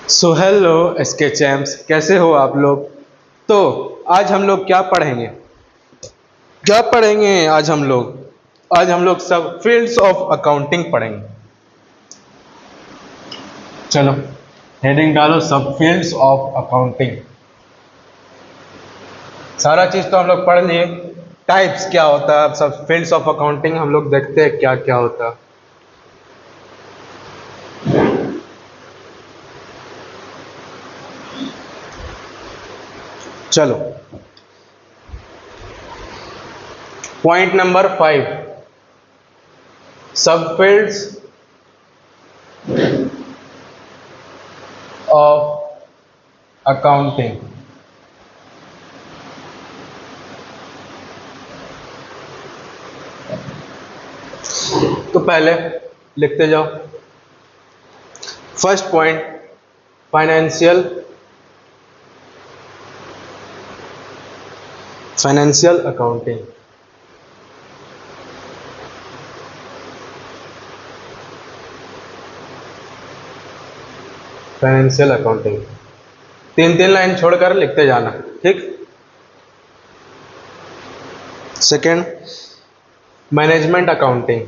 So hello SK champs, कैसे हो आप लोग। तो आज हम लोग क्या पढ़ेंगे आज हम लोग सब फील्ड्स ऑफ अकाउंटिंग पढ़ेंगे। चलो, हेडिंग डालो सब फील्ड्स ऑफ अकाउंटिंग। सारा चीज तो हम लोग पढ़ लिए। टाइप्स क्या होता है, सब फील्ड्स ऑफ अकाउंटिंग हम लोग देखते हैं क्या क्या होता है। चलो, पॉइंट नंबर 5, सब फील्ड्स ऑफ अकाउंटिंग। तो पहले लिखते जाओ। First point, financial accounting. Financial accounting तीन तीन लाइन छोड़कर लिखते जाना, ठीक। Second, management accounting.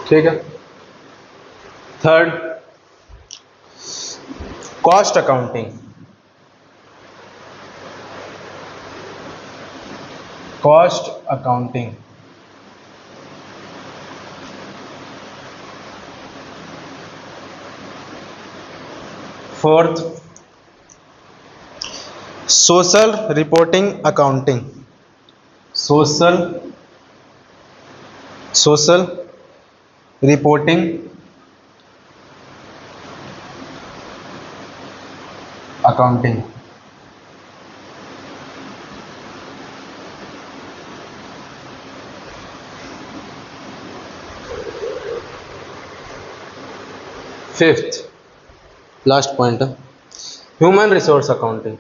ठीक है। Third, cost accounting. Cost accounting. Fourth, social reporting accounting. Social reporting accounting. Fifth, last point, human resource accounting.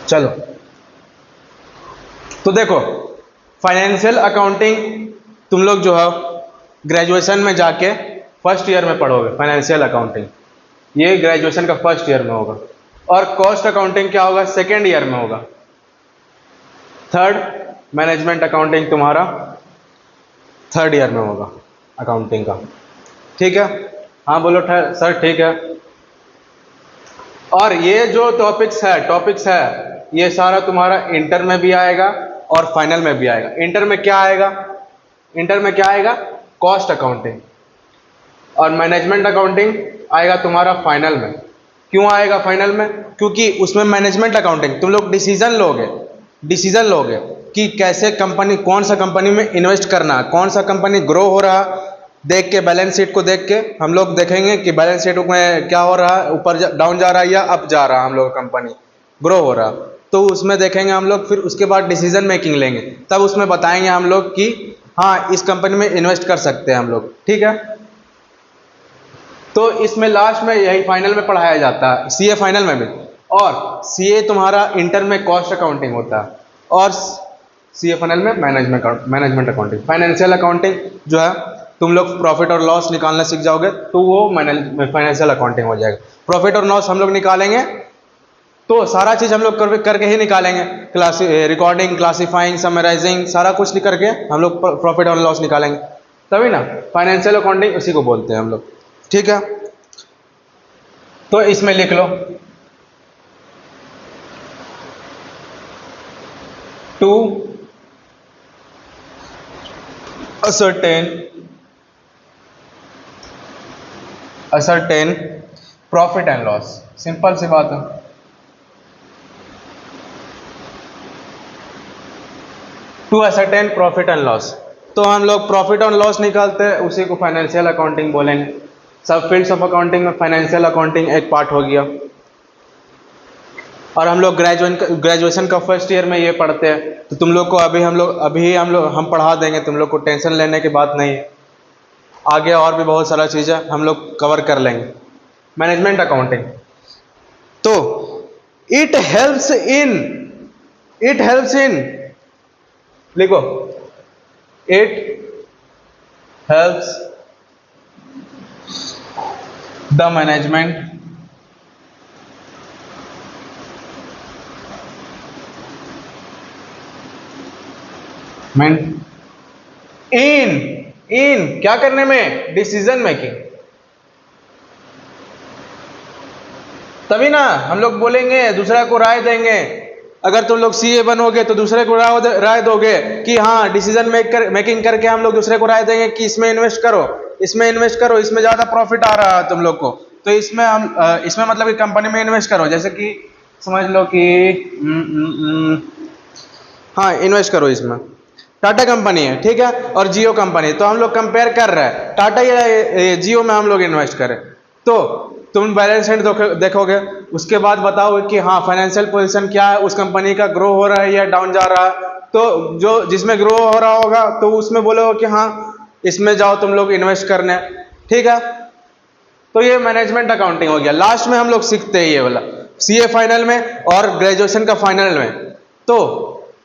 चलो, तो देखो, फाइनेंशियल अकाउंटिंग तुम लोग जो है ग्रेजुएशन में जाके फर्स्ट ईयर में पढ़ोगे। फाइनेंशियल अकाउंटिंग ये ग्रेजुएशन का फर्स्ट ईयर में होगा। और कॉस्ट अकाउंटिंग क्या होगा, सेकेंड ईयर में होगा। थर्ड, मैनेजमेंट अकाउंटिंग तुम्हारा थर्ड ईयर में होगा अकाउंटिंग का, ठीक है। हाँ बोलो सर, ठीक है। और ये जो टॉपिक्स है ये सारा तुम्हारा इंटर में भी आएगा और फाइनल में भी आएगा। इंटर में क्या आएगा, कॉस्ट अकाउंटिंग। और मैनेजमेंट अकाउंटिंग आएगा तुम्हारा फाइनल में। क्यों आएगा फाइनल में, क्योंकि उसमें मैनेजमेंट अकाउंटिंग तुम लोग डिसीजन लोगे कि कैसे कंपनी, कौन सा कंपनी में इन्वेस्ट करना, कौन सा कंपनी ग्रो हो रहा, देख के बैलेंस शीट को देख के हम लोग देखेंगे कि बैलेंस शीट में क्या हो रहा है, ऊपर डाउन जा रहा है या अप जा रहा है, हम लोग कंपनी ग्रो हो रहा, तो उसमें देखेंगे हम लोग। फिर उसके बाद डिसीजन मेकिंग लेंगे, तब उसमें बताएंगे हम लोग कि हाँ इस कंपनी में इन्वेस्ट कर सकते हैं हम लोग, ठीक है। तो इसमें लास्ट में यही फाइनल में पढ़ाया जाता है, सीए फाइनल में भी। और सीए तुम्हारा इंटर में कॉस्ट अकाउंटिंग होता है और सीए फाइनल में मैनेजमेंट अकाउंटिंग। फाइनेंशियल अकाउंटिंग जो है तुम लोग प्रॉफिट और लॉस निकालना सीख जाओगे तो वो फाइनेंशियल अकाउंटिंग हो जाएगा। प्रॉफिट और लॉस हम लोग निकालेंगे तो सारा चीज हम लोग करके ही निकालेंगे, रिकॉर्डिंग, क्लासीफाइंग, समराइजिंग, सारा कुछ करके हम लोग प्रॉफिट और लॉस निकालेंगे, तभी ना फाइनेंशियल अकाउंटिंग उसी को बोलते हैं हम लोग, ठीक है। तो इसमें लिख लो, to ascertain profit and loss. Simple सी बात है। To ascertain profit and loss, तो हम लोग प्रॉफिट और लॉस निकालते हैं, उसी को फाइनेंशियल अकाउंटिंग बोलेंगे। सब फील्ड्स ऑफ अकाउंटिंग में फाइनेंशियल अकाउंटिंग एक पार्ट हो गया। और हम लोग ग्रेजुएशन का फर्स्ट ईयर में ये पढ़ते हैं, तो तुम लोग को हम पढ़ा देंगे, तुम लोग को टेंशन लेने की बात नहीं है। आगे और भी बहुत सारा चीज़ें हम लोग कवर कर लेंगे। मैनेजमेंट अकाउंटिंग, तो इट हेल्प्स इन लिखो, इट हेल्प्स द मैनेजमेंट इन क्या करने में, डिसीजन मेकिंग। तभी ना हम लोग बोलेंगे, दूसरा को राय देंगे। अगर तुम लोग सीए बनोगे तो दूसरे को राय दोगे कि हाँ डिसीजन मेकिंग करके हम लोग दूसरे को राय देंगे कि इसमें इन्वेस्ट करो, इसमें ज्यादा प्रॉफिट आ रहा है तुम लोग को, तो इसमें मतलब कि कंपनी में इन्वेस्ट करो। जैसे कि समझ लो कि हाँ इन्वेस्ट करो इसमें। टाटा कंपनी है, ठीक है, और जियो कंपनी, तो हम लोग कंपेयर कर रहे हैं टाटा या जियो में हम लोग इन्वेस्ट करें, तो तुम बैलेंस शीट देखोगे, उसके बाद बताओगे कि हाँ फाइनेंशियल पोजीशन क्या है, उस कंपनी का ग्रो हो रहा है या डाउन जा रहा है। तो जो जिसमें ग्रो हो रहा होगा तो उसमें बोलोगे कि हाँ इसमें जाओ तुम लोग इन्वेस्ट करने, ठीक है। तो ये मैनेजमेंट अकाउंटिंग हो गया। लास्ट में हम लोग सीखते हैं ये वाला सीए फाइनल में और ग्रेजुएशन का फाइनल में, तो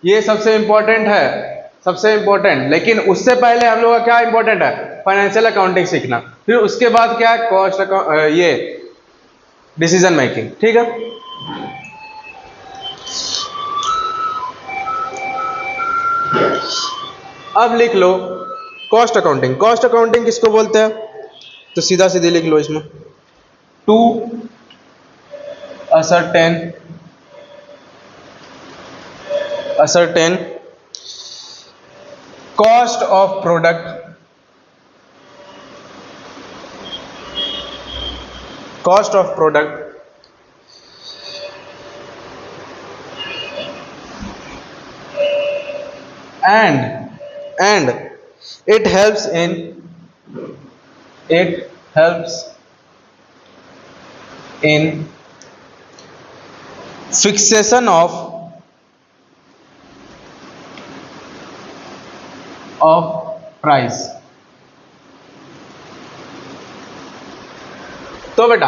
ये सबसे इंपॉर्टेंट है, सबसे इंपॉर्टेंट। लेकिन उससे पहले हम लोग का क्या इंपॉर्टेंट है, फाइनेंशियल अकाउंटिंग सीखना। फिर उसके बाद क्या है, कॉस्ट ये डिसीजन मेकिंग, ठीक है। अब लिख low cost accounting. Cost accounting किसको बोलते हैं, तो सीधा सीधे लिख लो इसमें, to ascertain cost of product and it helps in fixation of price. तो बेटा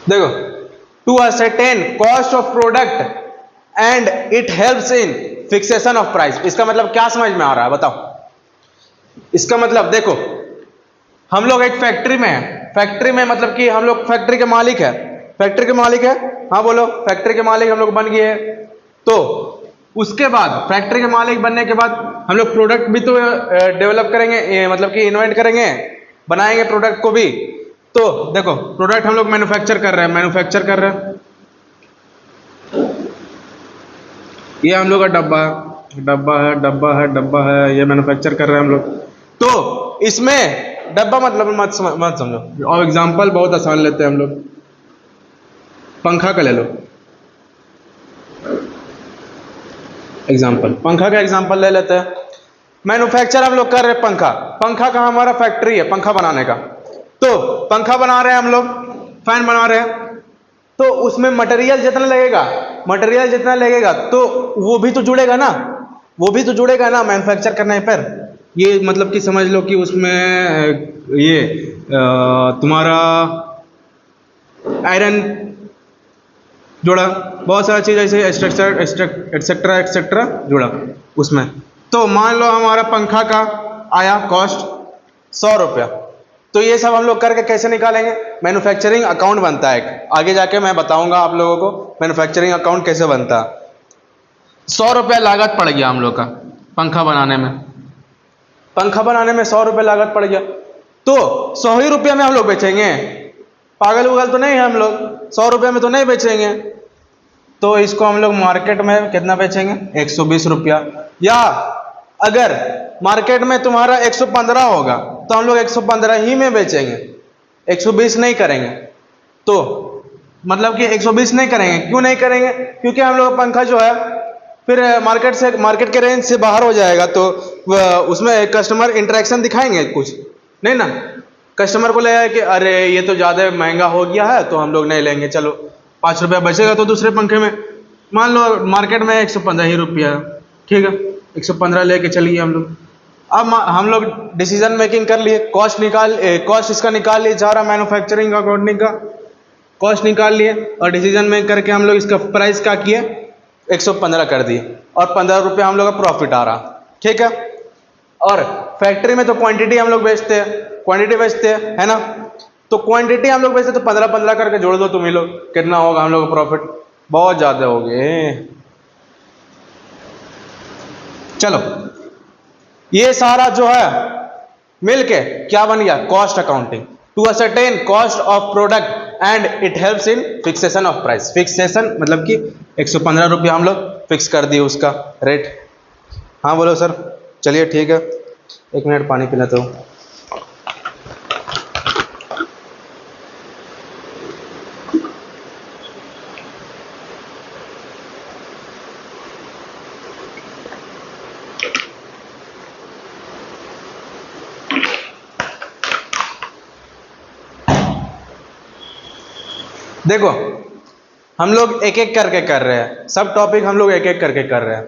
देखो, to ascertain cost of product and it helps in fixation of price, इसका मतलब क्या समझ में आ रहा है बताओ। इसका मतलब देखो, हम लोग एक फैक्ट्री में है, फैक्ट्री में मतलब कि हम लोग फैक्ट्री के मालिक है, हाँ बोलो, फैक्ट्री के मालिक हम लोग बन गए हैं। तो उसके बाद फैक्ट्री के मालिक बनने के बाद हम लोग प्रोडक्ट भी तो डेवलप करेंगे, मतलब कि इन्वेंट करेंगे, बनाएंगे प्रोडक्ट को भी। तो देखो प्रोडक्ट हम लोग मैन्युफैक्चर कर रहे हैं, ये हम लोग का डब्बा है, ये मैन्युफैक्चर कर रहे हैं हम लोग। तो इसमें डब्बा मतलब मत समझो, और एग्जांपल बहुत आसान लेते हैं हम लोग, पंखा का ले लो एग्जाम्पल, पंखा का एग्जाम्पल ले लेते हैं। मैन्युफैक्चर हम लोग कर रहे हैं पंखा का हमारा फैक्ट्री है पंखा बनाने का। तो पंखा बना रहे हैं हम लोग, फैन बना रहे हैं, तो उसमें मटेरियल जितना लगेगा तो वो भी तो जुड़ेगा ना मैन्युफैक्चर करने पर। ये मतलब कि समझ लो कि उसमें ये तुम्हारा आयरन जुड़ा, बहुत सारा चीज़ ऐसे एक्सेट्रा जुड़ा उसमें। तो मान लो हमारा पंखा का आया कॉस्ट 100 रुपया, तो ये सब हम लोग करके कैसे निकालेंगे, मैन्युफैक्चरिंग अकाउंट बनता है। आगे जाके मैं बताऊंगा आप लोगों को मैन्युफैक्चरिंग अकाउंट कैसे बनता है। 100 रुपया लागत पड़ गया हम लोग का पंखा बनाने में 100 रुपये लागत पड़ गया, तो 100 ही रुपये में हम लोग बेचेंगे, पागल उगल तो नहीं है हम लोग, 100 रुपये में तो नहीं बेचेंगे। तो इसको हम लोग मार्केट में कितना बेचेंगे, 120 रुपया। या अगर मार्केट में तुम्हारा 115 होगा तो हम लोग 115 ही में बेचेंगे, 120 नहीं करेंगे। तो मतलब कि 120 नहीं करेंगे, क्यों नहीं करेंगे, क्योंकि हम लोग पंखा जो है फिर मार्केट के रेंज से बाहर हो जाएगा, तो उसमें कस्टमर इंटरेक्शन दिखाएंगे कुछ नहीं ना। कस्टमर को लगेगा कि अरे ये तो ज़्यादा महंगा हो गया है तो हम लोग नहीं लेंगे, चलो 5 रुपया बचेगा तो दूसरे पंखे में, मान लो मार्केट में 115 ही रुपया, ठीक है, 115 लेके चलिए हम लोग। अब हम लोग डिसीजन मेकिंग कर लिए, कॉस्ट इसका निकाल लिए, जा रहा मैन्युफैक्चरिंग अकाउंटिंग का कॉस्ट निकाल लिए, और डिसीजन मेक करके हम लोग इसका प्राइस क्या किए, 115 कर दिए, और 15 रुपये हम लोग का प्रॉफिट आ रहा, ठीक है। और फैक्ट्री में तो क्वांटिटी हम लोग बेचते हैं, क्वांटिटी बेचते हैं, है ना, तो क्वांटिटी हम लोग बेचते तो 15-15 करके जोड़ दो तुम ही लोग, कितना होगा हम लोग का प्रॉफिट, बहुत ज्यादा हो गए। चलो ये सारा जो है मिलके क्या बन गया, cost accounting, to ascertain cost of product and it helps in fixation of price. Fixation मतलब कि 115 रुपया हम लोग फिक्स कर दिए उसका रेट। हाँ बोलो सर, चलिए ठीक है, 1 मिनट पानी पीना तो। देखो हम लोग एक एक करके कर रहे हैं, सब टॉपिक हम लोग एक एक करके कर रहे हैं,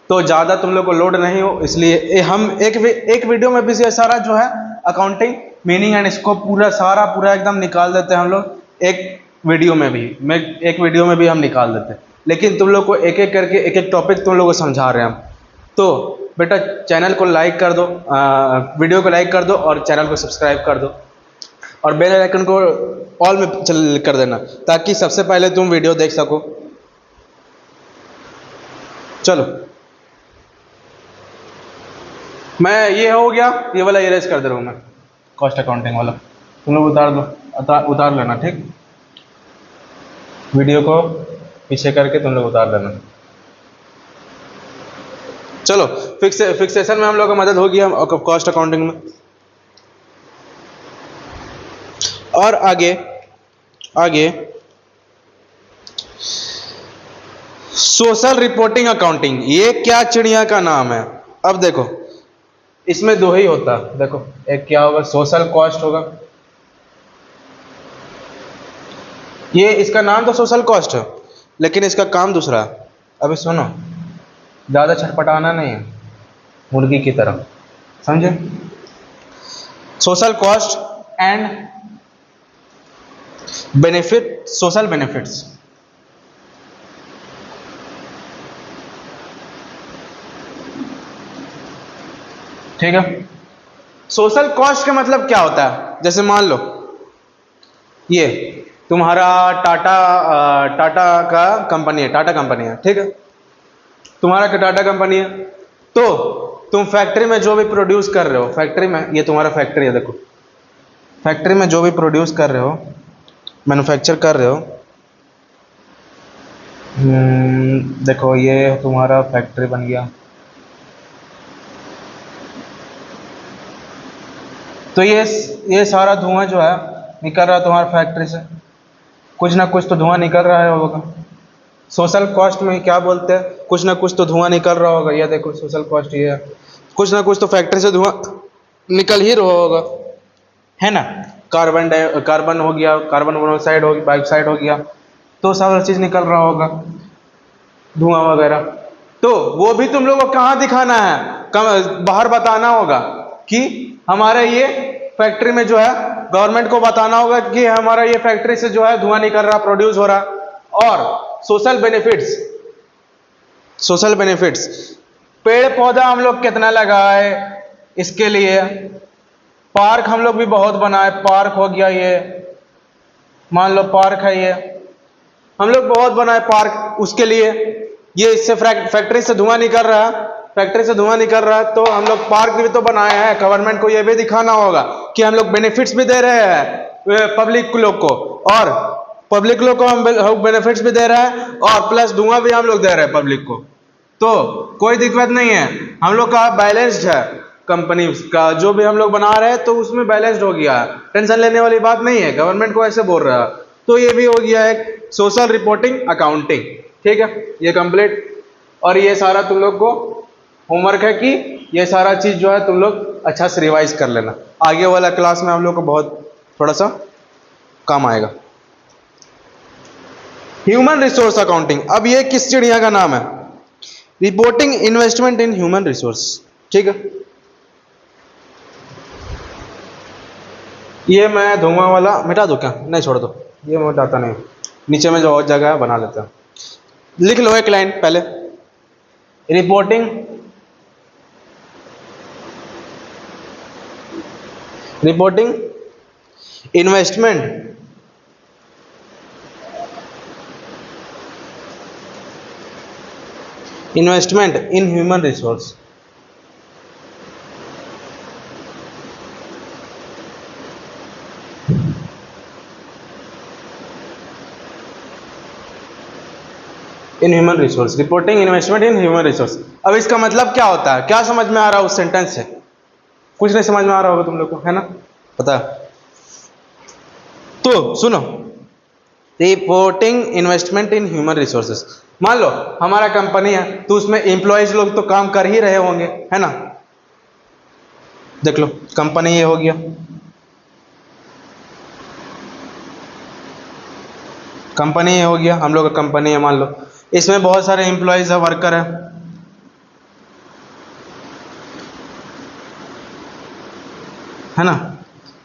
तो ज़्यादा तुम लोग को लोड नहीं हो, इसलिए हम एक वीडियो में भी ये सारा जो है अकाउंटिंग मीनिंग एंड इसको पूरा एकदम निकाल देते हैं हम लोग, एक वीडियो में भी हम निकाल देते हैं। लेकिन तुम लोग को एक एक करके एक एक टॉपिक तुम लोग को समझा रहे हैं हम। तो बेटा चैनल को लाइक कर दो, वीडियो को लाइक कर दो और चैनल को सब्सक्राइब कर दो, और बेल आइकन को ऑल में चल कर देना, ताकि सबसे पहले तुम वीडियो देख सको। चलो मैं ये हो गया, ये वाला इरेज कर दे रहा हूँ मैं, कॉस्ट अकाउंटिंग वाला तुम लोग उतार लेना, ठीक, वीडियो को पीछे करके तुम लोग उतार लेना। चलो फिक्सेशन में हम लोग का मदद होगी हम कॉस्ट अकाउंटिंग में। और आगे सोशल रिपोर्टिंग अकाउंटिंग, ये क्या चिड़िया का नाम है। अब देखो इसमें दो ही होता है, देखो एक क्या होगा, सोशल कॉस्ट होगा, ये इसका नाम तो सोशल कॉस्ट है लेकिन इसका काम दूसरा है। अभी सुनो, ज्यादा छटपटाना नहीं है, मुर्गी की तरह, समझे। Social cost and benefit, social benefits, ठीक है। सोशल कॉस्ट का मतलब क्या होता है, जैसे मान लो ये तुम्हारा टाटा का कंपनी है, टाटा कंपनी है, ठीक है, तुम्हारा टाटा कंपनी है, तो तुम फैक्ट्री में जो भी प्रोड्यूस कर रहे हो, फैक्ट्री में, ये तुम्हारा फैक्ट्री है, देखो फैक्ट्री में जो भी प्रोड्यूस कर रहे हो, मैन्युफैक्चर कर रहे हो, देखो ये तुम्हारा फैक्ट्री बन गया, तो ये सारा धुआं जो है निकल रहा है तुम्हारे फैक्ट्री से, कुछ ना कुछ तो धुआं निकल रहा है होगा। सोशल कॉस्ट में क्या बोलते हैं, कुछ ना कुछ तो धुआं निकल रहा होगा, ये देखो सोशल कॉस्ट ये है, कुछ ना कुछ तो फैक्ट्री से धुआं निकल ही रहा होगा, है ना। कार्बन हो गया, कार्बन मोनोऑक्साइड हो गया, बाइऑक्साइड हो गया, तो सारा चीज निकल रहा होगा, धुआं वगैरह। तो वो भी तुम लोगों को कहाँ दिखाना है, बाहर बताना होगा कि हमारे ये फैक्ट्री में जो है, गवर्नमेंट को बताना होगा कि हमारा ये फैक्ट्री से जो है धुआं निकल रहा, प्रोड्यूस हो रहा। और सोशल बेनिफिट्स, पेड़ पौधा हम लोग कितना लगाए, इसके लिए पार्क हम लोग भी बहुत बनाए, पार्क हो गया, ये मान लो पार्क है, ये हम लोग बहुत बनाए पार्क, उसके लिए ये इससे फैक्ट्री से धुआं निकल रहा है, तो हम लोग पार्क भी तो बनाए हैं। गवर्नमेंट को ये भी दिखाना होगा कि हम लोग बेनिफिट्स भी दे रहे हैं पब्लिक लोग को, और पब्लिक लोग को हम बेनिफिट्स भी दे रहे हैं, और प्लस धुआं भी हम लोग दे रहे हैं पब्लिक को, तो कोई दिक्कत नहीं है, हम लोग का बैलेंस्ड है, कंपनी का जो भी हम लोग बना रहे हैं तो उसमें बैलेंस्ड हो गया है, टेंशन लेने वाली बात नहीं है, गवर्नमेंट को ऐसे बोल रहा है। तो ये भी हो गया एक सोशल रिपोर्टिंग अकाउंटिंग, ठीक है, ये कंप्लीट। और ये सारा तुम लोग को होमवर्क है कि ये सारा चीज जो है तुम लोग अच्छा से रिवाइज कर लेना, आगे वाला क्लास में हम लोग को बहुत थोड़ा सा काम आएगा। ह्यूमन रिसोर्स अकाउंटिंग, अब ये किस चिड़िया का नाम है? Reporting investment in human resource, ठीक है। ये मैं धुआं वाला मिटा दूं क्या? नहीं, छोड़ दो, ये मैं मिटाता नहीं, नीचे में जो और जगह है बना लेता हूं। लिख लो एक लाइन पहले, reporting investment in human resource. In human resource, reporting investment in human resource. अब इसका मतलब क्या होता है? क्या समझ में आ रहा है उस सेंटेंस से? कुछ नहीं समझ में आ रहा होगा तुम लोग को, है ना? पता है? तो सुनो, reporting investment in human resources. मान लो हमारा कंपनी है, तो उसमें एम्प्लॉयज लोग तो काम कर ही रहे होंगे, है ना? देख लो, कंपनी ये हो गया, कंपनी ये हो गया, हम लोग का कंपनी है, मान लो इसमें बहुत सारे एम्प्लॉयज है, वर्कर है ना?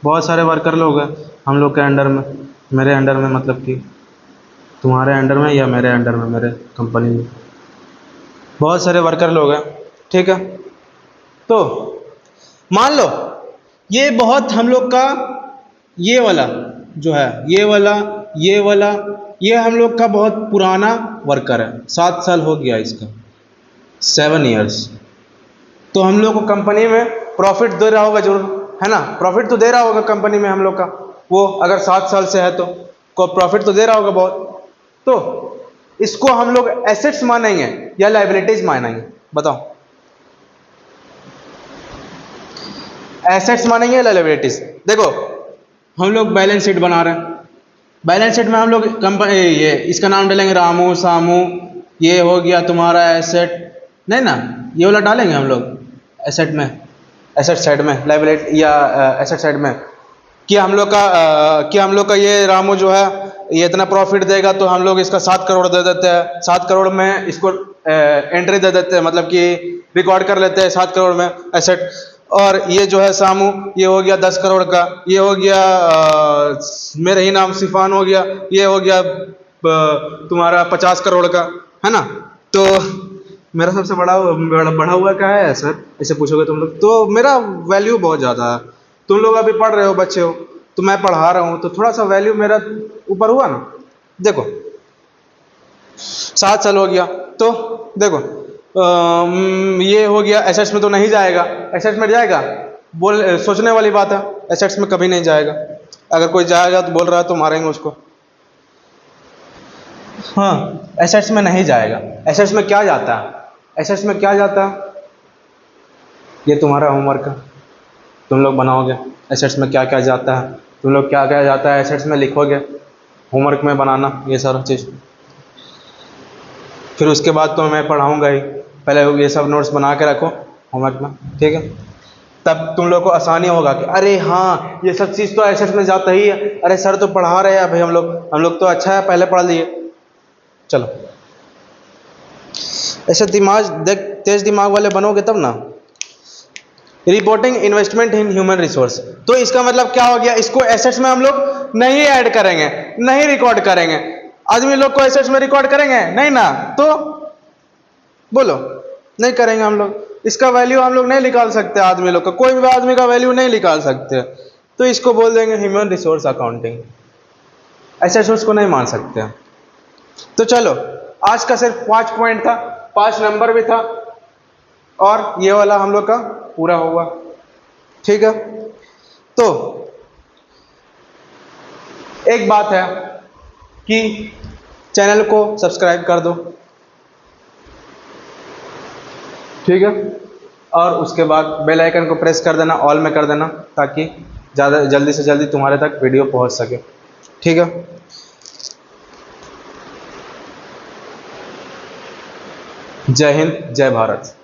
बहुत सारे वर्कर लोग हैं हम लोग के अंडर में, मेरे अंडर में, मतलब कि तुम्हारे अंडर में या मेरे अंडर में, मेरे कंपनी में बहुत सारे वर्कर लोग हैं, ठीक है। तो मान लो ये बहुत हम लोग का ये वाला जो है, ये हम लोग का बहुत पुराना वर्कर है, 7 साल हो गया इसका, 7 years। तो हम लोग को कंपनी में प्रॉफिट दे रहा होगा जरूर, है ना? प्रॉफिट तो दे रहा होगा कंपनी में हम लोग का, वो अगर 7 साल से है तो को प्रॉफिट तो दे रहा होगा बहुत। तो इसको हम लोग एसेट्स मानेंगे या लायबिलिटीज मानेंगे? बताओ, एसेट्स मानेंगे या लायबिलिटीज? देखो, हम लोग बैलेंस शीट बना रहे हैं, बैलेंस शीट में हम लोग कंपनी ये इसका नाम डालेंगे रामू सामू, ये हो गया तुम्हारा एसेट, नहीं ना? ये वाला डालेंगे हम लोग एसेट में, एसेट साइड में, लायबिलिटी या एसेट साइड में, कि हम लोग का ये रामू जो है ये इतना प्रॉफिट देगा, तो हम लोग इसका 7 करोड़ दे देते हैं, 7 करोड़ में इसको एंट्री दे देते हैं, मतलब कि रिकॉर्ड कर लेते हैं 7 करोड़ में एसेट। और ये जो है सामू, ये हो गया 10 करोड़ का, ये हो गया मेरे ही नाम सिफान हो गया, ये हो गया तुम्हारा 50 करोड़ का, है ना? तो मेरा सबसे बढ़ा हुआ क्या है सर, ऐसे पूछोगे तुम लोग, तो मेरा वैल्यू बहुत ज़्यादा है। तुम लोग अभी पढ़ रहे हो, बच्चे हो, तो मैं पढ़ा रहा हूँ, तो थोड़ा सा वैल्यू मेरा ऊपर हुआ ना। देखो 7 साल हो गया, तो देखो ये हो गया, एसेट्स में तो नहीं जाएगा, एसेट्स में जाएगा? सोचने वाली बात है, एसेट्स में कभी नहीं जाएगा। अगर कोई जाएगा तो बोल रहा है तो मारेंगे उसको। हाँ, एसेट्स में नहीं जाएगा। एसेट्स में क्या जाता है? एसेट्स में क्या जाता है? ये तुम्हारा होमवर्क है, तुम लोग बनाओगे एसेट्स में क्या क्या जाता है, तुम लोग क्या क्या जाता है एसेट्स में लिखोगे, होमवर्क में बनाना ये सारा चीज़। फिर उसके बाद तो मैं पढ़ाऊँगा ही, पहले ये सब नोट्स बना के रखो होमवर्क में, ठीक है? तब तुम लोग को आसानी होगा कि अरे हाँ, ये सब चीज़ तो एसेट्स में जाता ही है, अरे सर तो पढ़ा रहे हैं भाई, हम लोग तो अच्छा है, पहले पढ़ लिए। चलो, ऐसे तेज दिमाग वाले बनोगे तब ना। Reporting investment in human resource, तो इसका मतलब क्या हो गया? इसको एसेट्स में हम लोग नहीं ऐड करेंगे, नहीं रिकॉर्ड करेंगे। आदमी लोग को एसेट्स में रिकॉर्ड करेंगे? नहीं ना, तो बोलो, नहीं करेंगे हम लोग। इसका वैल्यू हम लोग नहीं निकाल सकते, आदमी लोग का, कोई भी आदमी का वैल्यू नहीं निकाल सकते, तो इसको बोल देंगे ह्यूमन रिसोर्स अकाउंटिंग। एसेट्स को नहीं मान सकते। तो चलो, आज का सिर्फ 5 पॉइंट था, 5 नंबर भी था, और ये वाला हम लोग का पूरा हुआ, ठीक है? तो एक बात है कि चैनल को सब्सक्राइब कर दो, ठीक है? और उसके बाद बेल आइकन को प्रेस कर देना, ऑल में कर देना, ताकि ज़्यादा जल्दी से जल्दी तुम्हारे तक वीडियो पहुंच सके, ठीक है? जय हिंद, जय भारत।